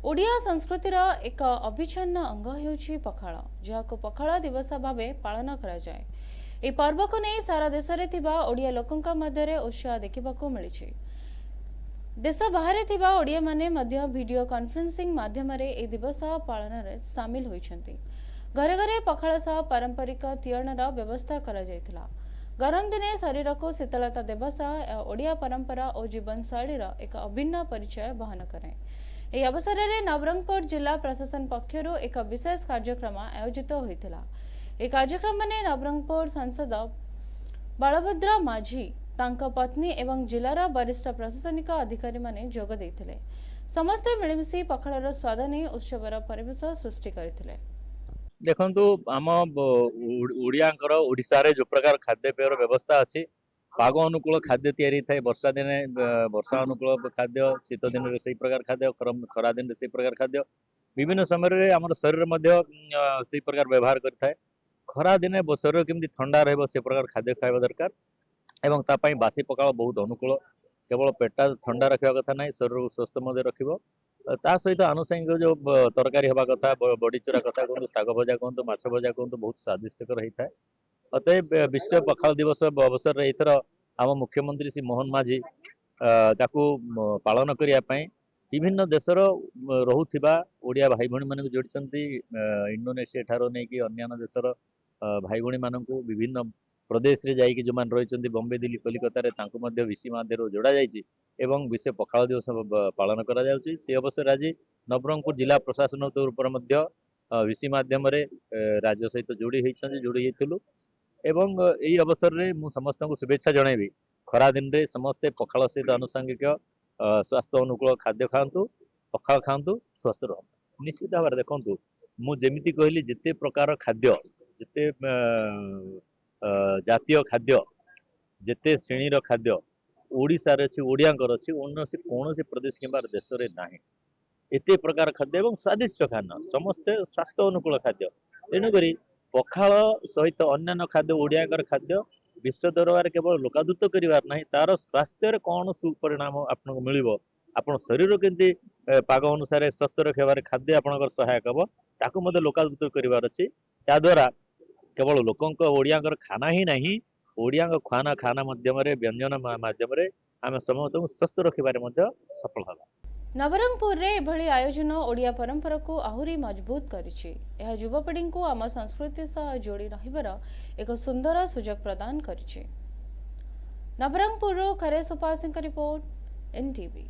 ओडिया संस्कृतिर एक अभिछन्न अंग हेउछि पखाळ, जहाको पखाळ दिवस भावे पालन करा जाय। ए पर्व को नहीं सारा देश रे थिबा ओडिया लोकंका मध्यरे उत्साह देखिबाकू मिलिछि। देश बाहर थिबा ओडिया माने मध्य वीडियो कॉन्फ्रेंसिंग माध्यम रे ए दिवस पालन रे शामिल होइछन्ति। घरे घरे पखाळ सह पारंपरिक तियणर व्यवस्था करा जायथिला। गरम दिने शरीर को शीतलता देवा सह ओडिया परंपरा और जीवन शैलीर एक अभिन्न परिचय बहन करे। ଏହି ଅବସରରେ ନବରଙ୍ଗପୁର ଜିଲ୍ଲା ପ୍ରଶାସନ ପକ୍ଷରୁ ଏକ ବିଶେଷ କାର୍ଯ୍ୟକ୍ରମ ଆୟୋଜିତ ହୋଇଥିଲା। ଏହି କାର୍ଯ୍ୟକ୍ରମରେ ନବରଙ୍ଗପୁର ସାଂସଦ ବଳଭଦ୍ର ମାଝୀ, ତାଙ୍କ ପତ୍ନୀ ଏବଂ ଜିଲ୍ଲାର ବରିଷ୍ଠ ପ୍ରଶାସନିକ ଅଧିକାରୀମାନେ ଯୋଗ ଦେଇଥିଲେ। ସମସ୍ତେ ମିଳିମିଶି ପଖାଳର ସ୍ୱାଦ ନେଇ ଉତ୍ସବର ପରିବେଶ ସୃଷ୍ଟି କରିଥିଲେ। देखंतु आम ओडियांकर ओडिशारे जो प्रकार खाद्यपेयर व्यवस्था अच्छी पाग अनुकूल खाद्य तैयारी थाए। वर्षा दिने वर्षा अनुकूल खाद्य, शीत दिन से प्रकार खाद्य, खरा दिन से प्रकार खाद्य विभिन्न समय आम शरीर से प्रकार व्यवहार करता है। खरा दिने शरीर केमती ठंडा रहिबो से प्रकार खाद्य खाइबा दरकार एवं तापाई बासी पखाळ बहुत अनुकूल। केवल पेटा ठंडा रखा कथा ना, शरीर स्वस्थ रखिबो। ता सहित आनुषंगिक जो तरकारी हवा कथा, बड़ीचुरा कथा कहतु, शाग भजा कहतु, माछ भजा कहतु, बहुत स्वादिष्टकर होता है। अतएव विश्व पखाल दिवस अवसर एथर आम मुख्यमंत्री श्री मोहन माझी ताकू पालन करने विभिन्न देशर रोहुथिबा ओडिया भाई भणी मानक जोड़िछंती। इंडोनेशिया ठारो नै कि अन्य देशर भाई भणी मानक विभिन्न प्रदेश रे जाइकि जो मान रहिछंती, बॉम्बे, दिल्ली, कलिकता रे तांको मध्य विसी माध्यम जोड़ा जाइछि एवं विश्व पखाल दिवस पालन करा जाउछि। से अवसर आज नवरंगपुर जिला प्रशासन तौर मध्य विसी माध्यम रे राज्य सहित जोड़ी होइथिलु एवं यही अवसर में मु समस्त को शुभेच्छा जनइबी। खरा दिन रे समस्ते पखाल सहित आनुषंगिक स्वास्थ्य अनुकूल खाद्य खातु, पखाल खातु, स्वस्थ रहतु। निश्चित भाव में देखु मुझे कहली जिते प्रकार खाद्य, जिते जातीय खाद्य, जिते श्रेणी खाद्य ओडिशार अच्छी, ओडियांकर अच्छी, कौन प्रदेश कि देश में ना एत प्रकार खाद्य एवं स्वादिष्ट खाना, समस्ते स्वास्थ्य अनुकूल खाद्य। तेणुक पखाल सहित अन्य खाद्य ओडियांकर खाद्य विश्व दरबार केवल लोकादृत करार ना, तार स्वास्थ्य कौन सुपरिणाम आपको मिल, आप शरीर केमती पाग अनुसार स्वस्थ रखार खाद्य आपंकर सहायक हम ताकू लोकादृत करार अच्छी। याद्वारा केवल लोक ओडियांकर खाना ही ना, ओडिया खाना खाना मध्यम व्यंजन मध्यम आम समस्त स्वस्थ रखार सफल हवा। नवरंगपुर रे एभली आयोजन ओडिया परंपरा को आहुरी मजबूत करिछि। यह युवपीढ़ी को आम संस्कृति सह जोड़ी रहिबार एक सुंदर सुजोग प्रदान करिछि। नवरंगपुर खरे सुपासिंग रिपोर्ट, NTV।